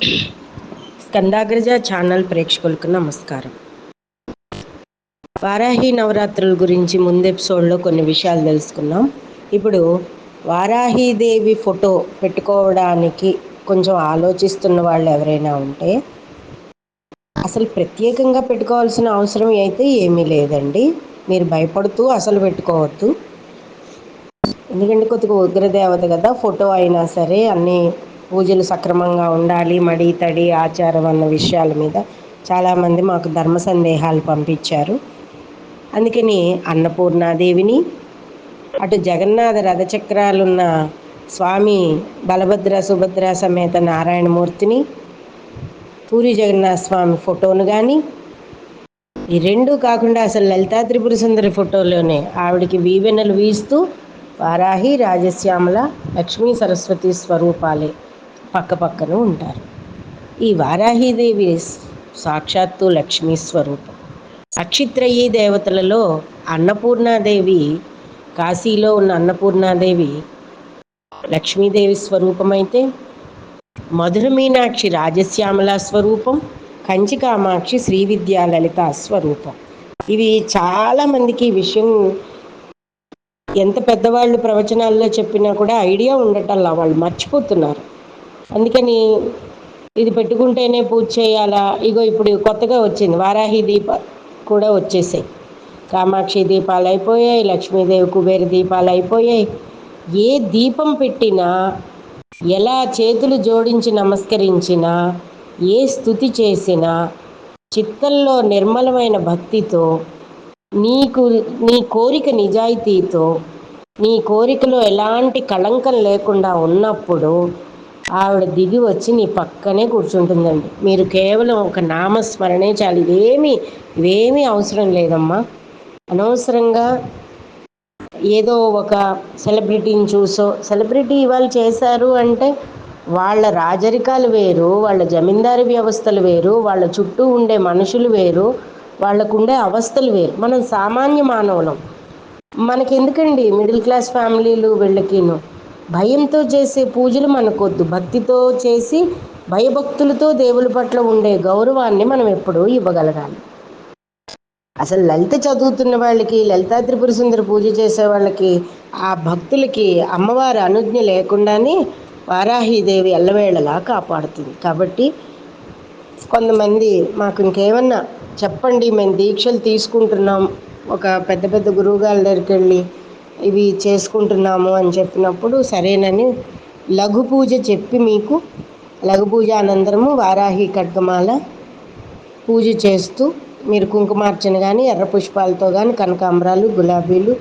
స్కందాగ్రజ channel ప్రేక్షకులకు నమస్కారం. వారాహి నవరాత్రుల గురించి ముందు ఎపిసోడ్లో కొన్ని విషయాలు తెలుసుకున్నాం. ఇప్పుడు వారాహీదేవి ఫోటో పెట్టుకోవడానికి కొంచెం ఆలోచిస్తున్న వాళ్ళు ఎవరైనా ఉంటే అసలు ప్రత్యేకంగా పెట్టుకోవాల్సిన అవసరం అయితే ఏమీ లేదండి. మీరు భయపడుతూ అసలు పెట్టుకోవద్దు. ఎందుకంటే కొద్దిగా ఉగ్రదేవత కదా, ఫోటో అయినా సరే అన్నీ పూజలు సక్రమంగా ఉండాలి, మడి తడి ఆచారం అన్న విషయాల మీద చాలామంది మాకు ధర్మ సందేహాలు పంపించారు. అందుకని అన్నపూర్ణాదేవిని, అటు జగన్నాథ రథచక్రాలున్న స్వామి బలభద్ర సుభద్ర సమేత నారాయణమూర్తిని, పూరి జగన్నాథ స్వామి ఫోటోను కానీ, ఈ రెండూ కాకుండా అసలు లలితా త్రిపుర సుందరి ఫోటోలోనే ఆవిడికి వీవెనలు వీస్తూ వారాహి రాజశ్యామల లక్ష్మీ సరస్వతి స్వరూపాలే పక్క పక్కన ఉంటారు. ఈ వారాహీదేవి సాక్షాత్తు లక్ష్మీ స్వరూపం. అక్షిత్రయీ దేవతలలో అన్నపూర్ణాదేవి, కాశీలో ఉన్న అన్నపూర్ణాదేవి లక్ష్మీదేవి స్వరూపమైతే, మధుర మీనాక్షి రాజశ్యామల స్వరూపం, కంచి కామాక్షి శ్రీ విద్యా లలిత స్వరూపం. ఇవి చాలామందికి ఈ విషయం ఎంత పెద్దవాళ్ళు ప్రవచనాల్లో చెప్పినా కూడా ఐడియా ఉండటంలా, వాళ్ళు మర్చిపోతున్నారు. అందుకని ఇది పెట్టుకుంటేనే పూజ చేయాలా, ఇగో ఇప్పుడు కొత్తగా వచ్చింది వారాహి దీప కూడా వచ్చేసాయి. కామాక్షి దీపాలు అయిపోయాయి, లక్ష్మీదేవి కుబేర దీపాలు అయిపోయాయి. ఏ దీపం పెట్టినా, ఎలా చేతులు జోడించి నమస్కరించినా, ఏ స్తుతి చేసినా చిత్తంలో నిర్మలమైన భక్తితో, నీ కోరిక నిజాయితీతో, నీ కోరికలో ఎలాంటి కళంకం లేకుండా ఉన్నప్పుడు ఆవిడ దిగి వచ్చి నీ పక్కనే కూర్చుంటుందండి. మీరు కేవలం ఒక నామస్మరణే చాలు. ఇవేమీ అవసరం లేదమ్మా. అనవసరంగా ఏదో ఒక సెలబ్రిటీని చూసో, సెలబ్రిటీ ఇవాళ చేశారు అంటే వాళ్ళ రాజరికాలు వేరు, వాళ్ళ జమీందారీ వ్యవస్థలు వేరు, వాళ్ళ చుట్టూ ఉండే మనుషులు వేరు, వాళ్ళకుండే అవస్థలు వేరు. మనం సామాన్య మానవులం. మనకెందుకండి మిడిల్ క్లాస్ ఫ్యామిలీలు? వీళ్ళకిను భయంతో చేసే పూజలు మనకొద్దు. భక్తితో చేసి భయభక్తులతో దేవుల పట్ల ఉండే గౌరవాన్ని మనం ఎప్పుడూ ఇవ్వగలగాలి. అసలు లలిత చదువుతున్న వాళ్ళకి, లలితా త్రిపుర సుందరి పూజ చేసే వాళ్ళకి, ఆ భక్తులకి అమ్మవారి అనుజ్ఞ లేకుండానే వారాహీదేవి ఎల్లవేళలా కాపాడుతుంది. కాబట్టి కొంతమంది మాకు ఇంకేమన్నా చెప్పండి, మేము దీక్షలు తీసుకుంటున్నాం, ఒక పెద్ద పెద్ద గురువుగారి దగ్గరికి వెళ్ళి ఇవి చేసుకుంటున్నాము అని చెప్పినప్పుడు సరేనని లఘు పూజ చెప్పి, మీకు లఘు పూజ అనంతరము వారాహి ఖడ్గమాల పూజ చేస్తూ మీరు కుంకుమార్చన కానీ, ఎర్ర పుష్పాలతో కానీ, కనకాంబరాలు, గులాబీలు,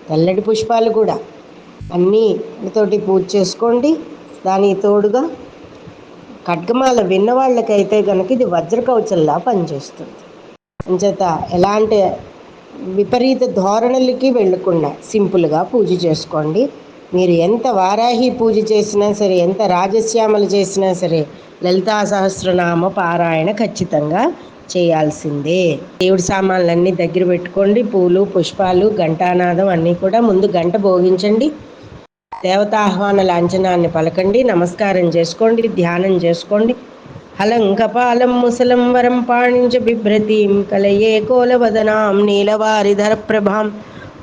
తెల్లటి పుష్పాలు కూడా అన్నితోటి పూజ చేసుకోండి. దానికి తోడుగా ఖడ్గమాల విన్నవాళ్ళకైతే కనుక ఇది వజ్రకవచంలా పనిచేస్తుంది. అంచేత ఎలాంటి విపరీత ధోరణులకి వెళ్ళకుండా సింపుల్గా పూజ చేసుకోండి. మీరు ఎంత వారాహి పూజ చేసినా సరే, ఎంత రాజశ్యామలు చేసినా సరే, లలితా సహస్రనామ పారాయణ ఖచ్చితంగా చేయాల్సిందే. దేవుడి సామాన్లన్నీ దగ్గర పెట్టుకోండి. పూలు, పుష్పాలు, ఘంటానాదం అన్నీ కూడా ముందు గంట భోగించండి. దేవతాహ్వాన లాంఛనాన్ని పలకండి, నమస్కారం చేసుకోండి, ధ్యానం చేసుకోండి. హలం కపాలం ముసలం వరం పాణించ బిభ్రతీం కలయే కోలవదనాం నీలవారిధర ప్రభాం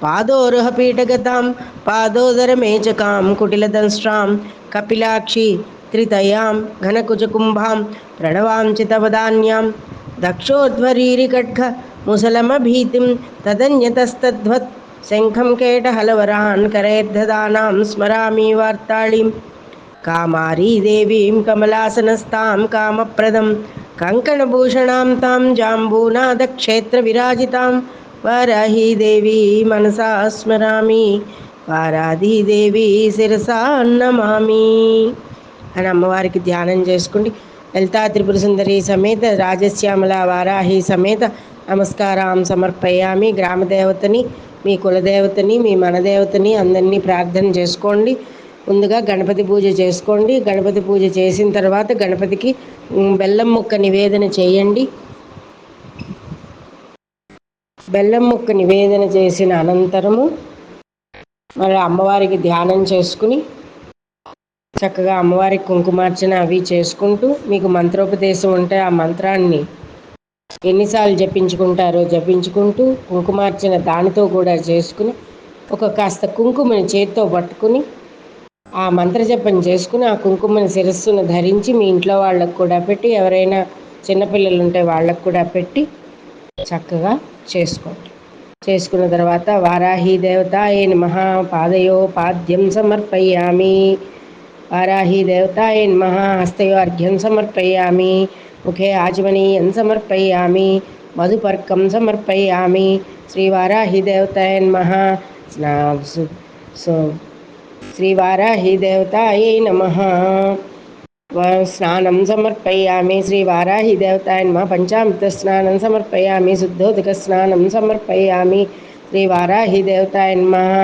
పాదోరుహ పీఠగతాం పాదోదరమేచకాం కుటిలదంశ్రాం కపిలాక్షి త్రితయాం ఘనకుజకుంభాం ప్రణవాంచితవదాన్యాం దక్షోధ్వరీరిఖడ్గ ముసలమభీతిం తదన్యతస్తద్వత్ శంఖం కేటహలవరాన్ కరేర్దదానాం స్మరామి వార్తాళిం కామారీదేవీం కమలాసనస్తాం కామప్రదం కంకణభూషణాం తాం జాంబూనాదక్షేత్ర విరాజితాం వారాహీదేవీ మనసా స్మరామి వారాహీదేవీ శిరసా నమామి అని అమ్మవారికి ధ్యానం చేసుకోండి. లలితా త్రిపుర సుందరి సమేత రాజశ్యామల వారాహి సమేత నమస్కారం సమర్పయామి. గ్రామదేవతని, మీ కులదేవతని, మీ మనదేవతని అందరినీ ప్రార్థన చేసుకోండి. ముందుగా గణపతి పూజ చేసుకోండి. గణపతి పూజ చేసిన తర్వాత గణపతికి బెల్లం ముక్క నివేదన చేయండి. బెల్లం ముక్క నివేదన చేసిన అనంతరము మరి అమ్మవారికి ధ్యానం చేసుకుని చక్కగా అమ్మవారికి కుంకుమార్చన అవి చేసుకుంటూ, మీకు మంత్రోపదేశం ఉంటే ఆ మంత్రాన్ని ఎన్నిసార్లు జపించుకుంటారో జపించుకుంటూ, కుంకుమార్చన దానితో కూడా చేసుకుని, ఒక కాస్త కుంకుమని చేత్తో పట్టుకుని ఆ మంత్రజపం చేసుకుని ఆ కుంకుమని శిరస్సును ధరించి మీ ఇంట్లో వాళ్ళకు కూడా పెట్టి, ఎవరైనా చిన్నపిల్లలు ఉంటే వాళ్ళకు కూడా పెట్టి చక్కగా చేసుకోండి. చేసుకున్న తర్వాత వారాహి దేవతాయే నమః పాదయో పాద్యం సమర్పయామి, వారాహి దేవతాయే నమః హస్తయోర్ఘ్యం సమర్పయామి, ముఖే ఆచమనీయం సమర్పయామి, మధుపర్కం సమర్పయామి. శ్రీవారాహి దేవతాయే నమః శ్రీవారాహి దేవతాయే నమః స్నానం సమర్పయామి. శ్రీవారాహి దేవతాయే నమః పంచామృత స్నానం సమర్పయామి, శుద్ధోదక స్నానం సమర్పయామి. శ్రీవారాహి దేవతాయే నమః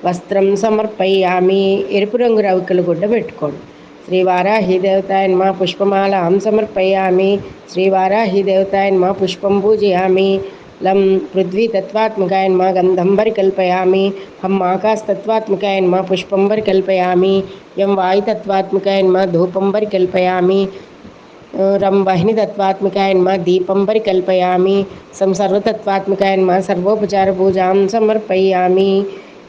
వస్త్రం సమర్పయామి, ఎరుపు రంగు రవికలు గుడ్డ పెట్టుకోండి. శ్రీవారాహి దేవతాయే నమః పుష్పమాలాం సమర్పయామి. శ్రీవారాహి దేవతాయే నమః పుష్పం పూజయామి. లం పృథ్వీ తత్వాత్మకాయ నమః గంధం పరికల్పయామి. హం ఆకాశతత్వాత్మకాయ నమః పుష్పం పరికల్పయామి. యం వాయుతత్వాత్మకాయ నమః ధూపం పరికల్పయామి. రం వహ్నితత్వాత్మకాయ నమః దీపం పరికల్పయామి. సం సర్వతత్వాత్మకాయ నమః సర్వోపచార పూజాం సమర్పయామి.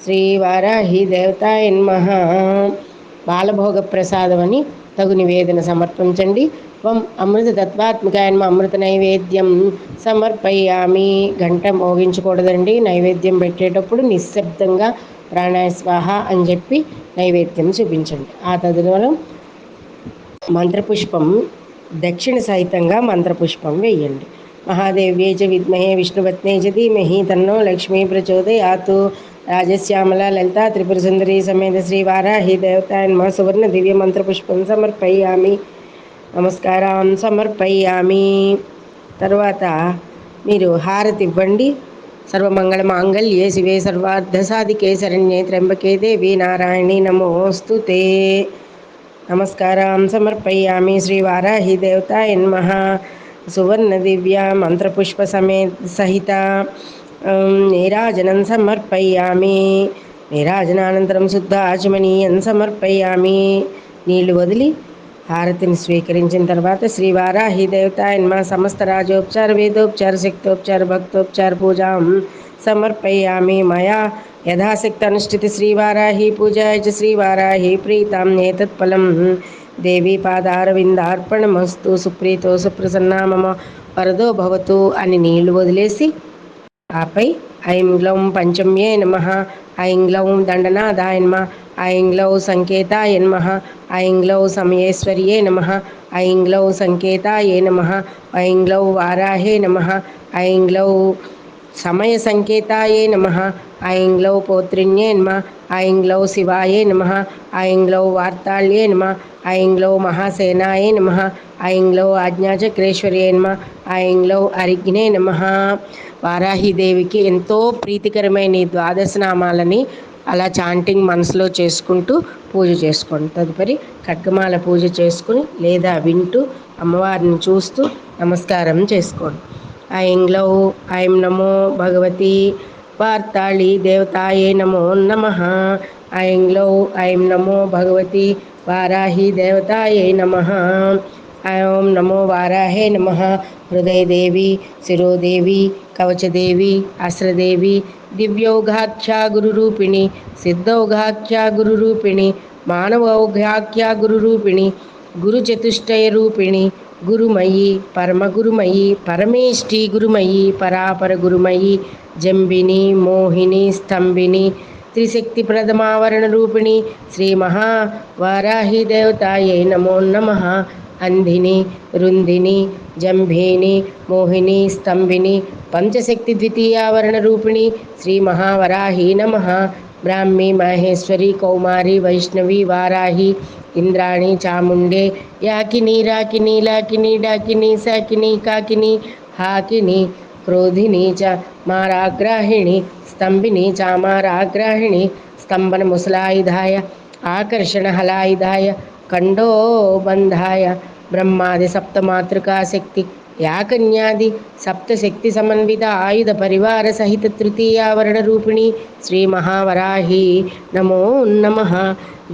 శ్రీవారాహి దేవతాయ నమః బాలభోగ ప్రసాదం అని తగు నివేదన సమర్పించండి. వం అమృత తత్వాత్మకాయ నమః అమృత నైవేద్యం సమర్పయామి. గంట మోగించకూడదండి. నైవేద్యం పెట్టేటప్పుడు నిశ్శబ్దంగా ప్రాణాయ స్వాహ అని చెప్పి నైవేద్యం చూపించండి. ఆ తదనంతరం మంత్రపుష్పం దక్షిణ సహితంగా మంత్రపుష్పం వేయండి. మహాదేవ్యై చ విద్మహే విష్ణుపత్న్యై చ ధీమహి తన్నో లక్ష్మీ ప్రచోదయాత్. రాజశ్యామల లలితా త్రిపుర సుందరి సమేత శ్రీ వారాహి దేవతాయ నమః సువర్ణ దివ్య మంత్రపుష్పం సమర్పయామి, నమస్కారం సమర్పయామి. తర్వాత మీరు హారతి ఇవ్వండి. సర్వమంగళ మాంగళ్యే శివే సర్వార్థ సాధికే శరణ్యే త్ర్యంబకే దేవి నారాయణి నమోస్తుతే. నమస్కారం సమర్పయామి. శ్రీ వారాహి దేవతాయ నమః సువర్ణ దివ్య మంత్రపుష్ప సహిత నీరాజనం సమర్పయామి. నీరాజనానంతరం శుద్ధ ఆచమనీయం సమర్పయామి. నీళ్లు వదిలి హారతిని స్వీకరించిన తర్వాత శ్రీ వారాహి దేవతాయ నమః సమస్త రాజోపచార వేదోపచార శక్తోపచార భక్తోపచార పూజాం సమర్పయామి. మయా యథాశక్తి అనుష్ఠిత శ్రీవారాహి పూజాయ చ శ్రీవారాహి ప్రీతాం ఏతత్ఫలం దేవి పాదారవిందార్పణమస్తు. సుప్రీతో సుప్రసన్నా మమ వరదో భవతు అని నీళ్లు వదిలేసి ఆపై ఐం గ్లౌం పంచమ్యే నమః, ఐం గ్లౌం దండనాథాయ నమః, ఐం గ్లౌ సంకేతాయ నమః, ఐం గ్లౌ సమయేశ్వర్యే నమః, ఐం గ్లౌ సంకేతాయే నమః, ఐం గ్లౌ వారాహే నమః, ఐం గ్లౌ సమయ సంకేతాయే నమః, ఐం గ్లౌ పౌత్రిణ్యే నమః, ఐం గ్లౌ శివాయే నమః, ఐం గ్లౌ వార్తాళ్యే నమః, ఐం గ్లౌ మహాసేనాయే నమః, ఐం గ్లౌ ఆజ్ఞాచక్రేశ్వర్యే నమః, ఐం గ్లౌ అరిగ్నే నమః. వారాహిదేవికి ఎంతో ప్రీతికరమైన ఈ ద్వాదశ నామాలని అలా చాంటింగ్ మనసులో చేసుకుంటూ పూజ చేసుకోండి. తదుపరి ఖడ్గమాల పూజ చేసుకుని లేదా వింటూ అమ్మవారిని చూస్తూ నమస్కారం చేసుకోండి. ఐం గ్లౌ ఐం నమో భగవతి వార్తాళి దేవతాయే నమో నమః. ఐం గ్లౌ ఐం నమో భగవతి వారాహి దేవతాయే నమః. ఓం నమో వారాహే నమః. హృదయదేవి, శిరోదేవి, కవచదేవి, అస్రదేవి, దివ్యౌఘాఖ్యా గురురూపిణి, సిద్ధౌఘాఖ్యా గురురూపిణి, మానవౌఘాఖ్యా గురురూపిణి, గురుచతుష్టయ రూపిణి, గురుమయి, పరమగురుమయి, పరమేష్టి గురుమయి, పరాపర గురుమయి, జంబిని, మోహిని, స్తంభిని, త్రిశక్తి ప్రథమావరణ రూపిణి శ్రీ మహావారాహి దేవతాయే నమో నమః. అంధిని, రుంధిని, జంభిని, మోహిని, స్తంభిని, పంచశక్తి ద్వితీయావరణ రూపిణి శ్రీ మహావరాహి నమః. బ్రాహ్మి, మహేశ్వరి, కౌమారి, వైష్ణవి, వారాహి, ఇంద్రాణి, చాముండే, యాకిని, రాకిని, లాకిని, డాకిని, శాకిని, కాకిని, హాకిని, క్రోధిని చ మారాగ్రాహిణి, స్తంభిని చామారాగ్రాహిణి, స్తంభన ముసలాయుధాయ, ఆకర్షణ హలాయుధాయ, కండోబంధాయ, బ్రహ్మాది సప్తమాతృకా శక్తి యాకన్యాది సప్తశక్తి సమన్విత ఆయుధ పరివార సహిత తృతీయావరణ రూపిణి శ్రీ మహావరాహి నమో నమః.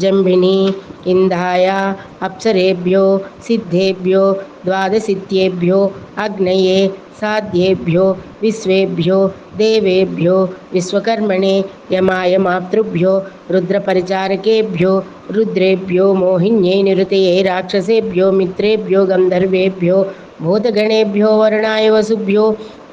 జంభిని ఇందాయ అప్సరేభ్యో సిద్ధేభ్యో ద్వాదశిత్యేభ్యో అగ్నయే సాధ్యేభ్యో విశ్వేభ్యో దేవేభ్యో విశ్వకర్మణే యమాయ మాతృభ్యో రుద్రపరిచారకేభ్యో రుద్రేభ్యో మోహిన్యై నిరుతయే రాక్షసేభ్యో మిత్రేభ్యో గంధర్వేభ్యో భూతగణేభ్యో వరుణాయ వసుభ్యో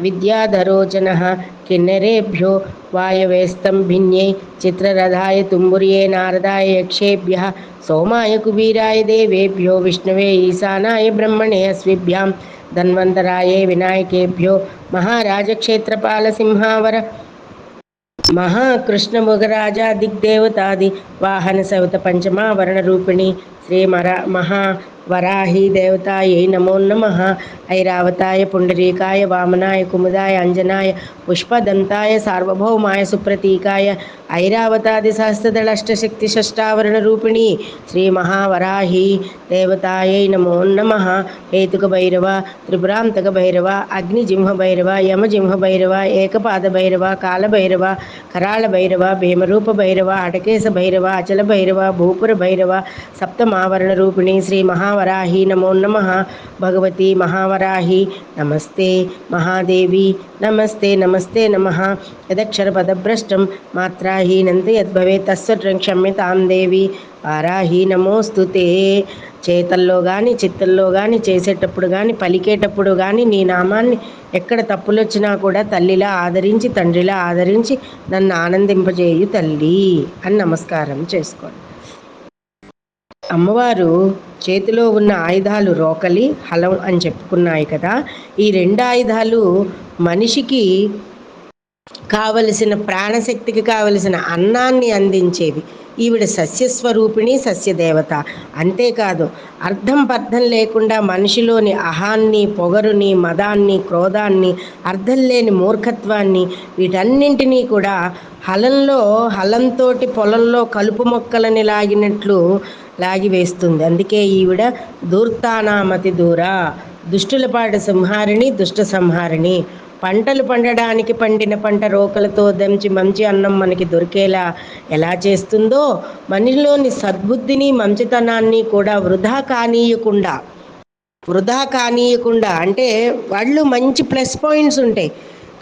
విద్యాధరోచనః కిన్నరేభ్యో వాయవేస్తంభిన్యై చిత్రరథాయ తుంబుర్యే నారదాయ యక్షేభ్యः సోమాయ కుబీరాయ దేవేభ్యో విష్ణవే ఈశానాయ బ్రహ్మణే అస్విభ్యాం ధన్వంతరాయ వినాయకేభ్యో మహారాజక్షేత్రపాల సింహావర మహాకృష్ణముగరాజా దిగ్దేవతాది వాహన సవిత పంచమావరణ రూపిణి శ్రీ మహావరాహి దేవతాయై నమో నమః. ఐరావతాయ పుండరీకాయ వామనాయ కుముదాయ అంజనాయ పుష్పదంతాయ సార్వభౌమాయ సుప్రతీకాయ ఐరావతాది సహస్రదళష్టశక్తి షష్టావరణ రూపిణి శ్రీ మహావరాహి దేవతాయై నమో నమః. హేతుక భైరవ త్రిపురాంతక భైరవ అగ్నిజింహ భైరవ యమజింహ భైరవ ఏకపాద భైరవ కాలభైరవ కరాళ భైరవ భీమరూప భైరవ అటకేశ భైరవ అచల భైరవ భూపుర భైరవ సప్తమావరణ రూపిణి శ్రీ మహావరాహి నమో నమః. భగవతి మహావరాహి నమస్తే మహాదేవి నమస్తే నమస్తే నమః. యదక్షర పదభ్రష్టం మాత్రాహీనంత యద్భవేత్ తస్సర్వం క్షమ్యతాం దేవి వారాహి నమోస్తుతే. చేతల్లో కానీ చిత్తల్లో కానీ చేసేటప్పుడు కానీ పలికేటప్పుడు కానీ నీ నామాన్ని ఎక్కడ తప్పులొచ్చినా కూడా తల్లిలా ఆదరించి తండ్రిలా ఆదరించి నన్ను ఆనందింపజేయు తల్లి అని నమస్కారం చేసుకోండి. అమ్మవారు చేతిలో ఉన్న ఆయుధాలు రోకలి హలం అని చెప్పుకున్నాయి కదా. ఈ రెండు ఆయుధాలు మనిషికి కావలసిన ప్రాణశక్తికి కావలసిన అన్నాన్ని అందించేవి. ఈవిడ సస్యస్వరూపిణి సస్యదేవత. అంతేకాదు అర్థం పర్థం లేకుండా మనిషిలోని అహాన్ని పొగరుని మదాన్ని క్రోధాన్ని అర్థం లేని మూర్ఖత్వాన్ని వీటన్నింటినీ కూడా హలంతోటి పొలంలో కలుపు మొక్కలని లాగినట్లు లాగివేస్తుంది. అందుకే ఈవిడ దూర్తానామతి దూర, దుష్టులపాటి సంహారిణి దుష్ట సంహారిణి. పంటలు పండడానికి పండిన పంట రోకలతో దంచి మంచి అన్నం మనకి దొరికేలా ఎలా చేస్తుందో మనలోని సద్బుద్ధిని మంచితనాన్ని కూడా వృధా కానీయకుండా అంటే వాళ్ళు మంచి ప్లస్ పాయింట్స్ ఉంటాయి,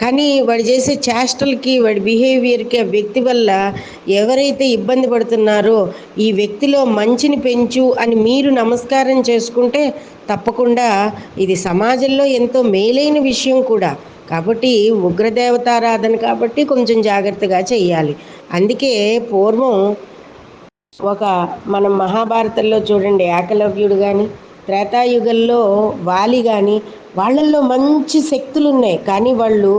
కానీ వాడు చేసే చేష్టలకి వాడి బిహేవియర్కి ఆ వ్యక్తి వల్ల ఎవరైతే ఇబ్బంది పడుతున్నారో ఈ వ్యక్తిలో మంచిని పెంచు అని మీరు నమస్కారం చేసుకుంటే తప్పకుండా ఇది సమాజంలో ఎంతో మేలైన విషయం కూడా. కాబట్టి ఉగ్రదేవతారాధన కాబట్టి కొంచెం జాగ్రత్తగా చెయ్యాలి. అందుకే పూర్వం మనం మహాభారతంలో చూడండి, ఏకలవ్యుడు కానీ త్రేతాయుగంలో వాలి కానీ వాళ్ళల్లో మంచి శక్తులు ఉన్నాయి, కానీ వాళ్ళు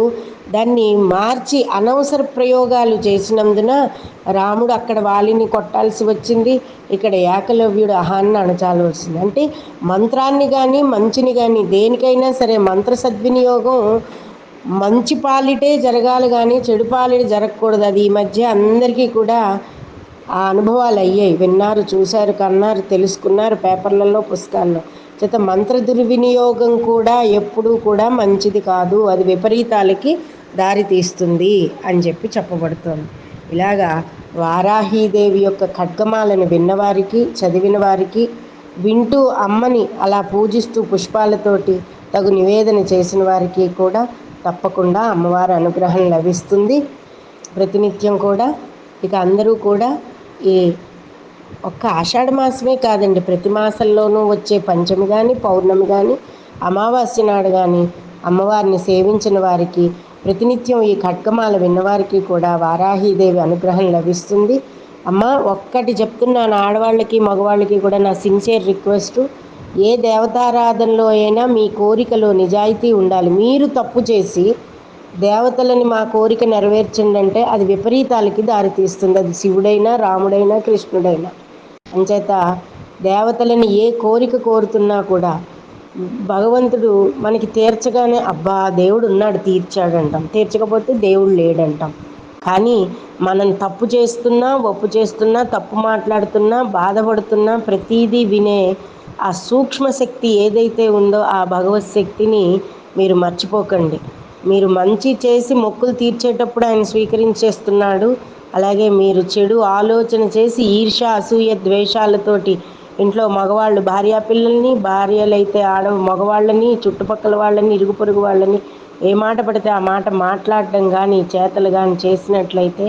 దాన్ని మార్చి అనవసర ప్రయోగాలు చేసినందున రాముడు అక్కడ వాలిని కొట్టాల్సి వచ్చింది, ఇక్కడ ఏకలవ్యుడు అహాన్ని అణచాల్సి వచ్చింది. అంటే మంత్రాన్ని కానీ మంచిని కానీ దేనికైనా సరే మంత్ర సద్వినియోగం మంచి పాలిటే జరగాలి కానీ చెడు పాలిట జరగకూడదు. అది ఈ మధ్య అందరికీ కూడా ఆ అనుభవాలు అయ్యాయి. విన్నారు, చూశారు, కన్నారు, తెలుసుకున్నారు పేపర్లలో పుస్తకాల్లో. చేత మంత్ర దుర్వినియోగం కూడా ఎప్పుడూ కూడా మంచిది కాదు, అది విపరీతాలకి దారి తీస్తుంది అని చెప్పబడుతోంది. ఇలాగా వారాహీదేవి యొక్క ఖడ్గమాలను విన్నవారికి చదివిన వారికి వింటూ అమ్మని అలా పూజిస్తూ పుష్పాలతోటి తగు నివేదన చేసిన వారికి కూడా తప్పకుండా అమ్మవారి అనుగ్రహం లభిస్తుంది ప్రతినిత్యం కూడా. ఇక అందరూ కూడా ఈ ఒక్క ఆషాఢ మాసమే కాదండి, ప్రతి మాసంలోనూ వచ్చే పంచమి కానీ పౌర్ణమి కానీ అమావాస్య నాడు కానీ అమ్మవారిని సేవించిన వారికి ప్రతినిత్యం ఈ ఖడ్గమాల విన్నవారికి కూడా వారాహీదేవి అనుగ్రహం లభిస్తుంది. అమ్మ ఒక్కటి చెప్తున్నాను, ఆడవాళ్ళకి మగవాళ్ళకి కూడా నా సిన్సియర్ రిక్వెస్టు, ఏ దేవతారాధనలో అయినా మీ కోరికలో నిజాయితీ ఉండాలి. మీరు తప్పు చేసి దేవతలని మా కోరిక నెరవేర్చండి అంటే అది విపరీతాలకి దారితీస్తుంది. అది శివుడైనా రాముడైనా కృష్ణుడైనా. అంచేత దేవతలని ఏ కోరిక కోరుతున్నా కూడా భగవంతుడు మనకి తీర్చగానే అబ్బా దేవుడు ఉన్నాడు తీర్చాడంటాం, తీర్చకపోతే దేవుడు లేడంటాం. కానీ మనం తప్పు చేస్తున్నా ఒప్పు చేస్తున్నా తప్పు మాట్లాడుతున్నా బాధపడుతున్నా ప్రతీదీ వినే ఆ సూక్ష్మ శక్తి ఏదైతే ఉందో ఆ భగవత్ శక్తిని మీరు మర్చిపోకండి. మీరు మంచి చేసి మొక్కులు తీర్చేటప్పుడు ఆయన స్వీకరించేస్తున్నాడు. అలాగే మీరు చెడు ఆలోచన చేసి ఈర్ష్య అసూయ ద్వేషాలతోటి ఇంట్లో మగవాళ్ళు భార్యాపిల్లల్ని, భార్యలైతే మగవాళ్ళని, చుట్టుపక్కల వాళ్ళని, ఇరుగు పొరుగు వాళ్ళని ఏ మాట పడితే ఆ మాట మాట్లాడడం కానీ చేతలు కానీ చేసినట్లయితే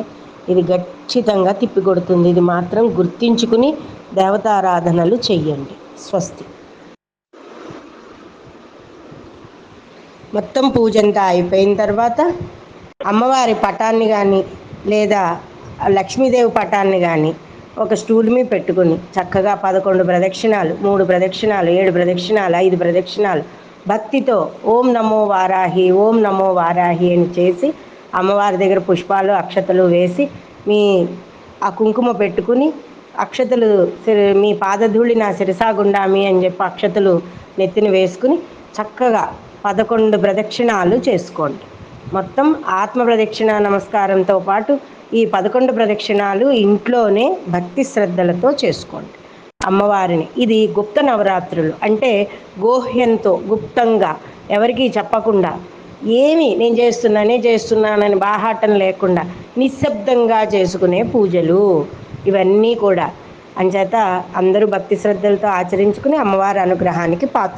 ఇది ఖచ్చితంగా తిప్పికొడుతుంది. ఇది మాత్రం గుర్తించుకుని దేవతారాధనలు చెయ్యండి. స్వస్తి. మొత్తం పూజంతా అయిపోయిన తర్వాత అమ్మవారి పటాన్ని కానీ లేదా లక్ష్మీదేవి పటాన్ని కానీ ఒక స్టూల్ మీద పెట్టుకుని చక్కగా 11 ప్రదక్షిణాలు, 3 ప్రదక్షిణాలు, 7 ప్రదక్షిణాలు, 5 ప్రదక్షిణాలు భక్తితో ఓం నమో వారాహి, ఓం నమో వారాహి అని చేసి అమ్మవారి దగ్గర పుష్పాలు అక్షతలు వేసి మీ ఆ కుంకుమ పెట్టుకుని అక్షతలు మీ పాదధూళి నా శిరసాగుండామి అని చెప్పి అక్షతలు నెత్తిన వేసుకుని చక్కగా 11 ప్రదక్షిణాలు చేసుకోండి. మొత్తం ఆత్మ ప్రదక్షిణ నమస్కారంతో పాటు ఈ 11 ప్రదక్షిణాలు ఇంట్లోనే భక్తి శ్రద్ధలతో చేసుకోండి అమ్మవారిని. ఇది గుప్త నవరాత్రులు, అంటే గోహ్యంతో గుప్తంగా ఎవరికీ చెప్పకుండా నేను చేస్తున్నానని బాహాటం లేకుండా నిశ్శబ్దంగా చేసుకునే పూజలు ఇవన్నీ కూడా. అంచేత అందరూ భక్తి శ్రద్ధలతో ఆచరించుకుని అమ్మవారి అనుగ్రహానికి పాత్ర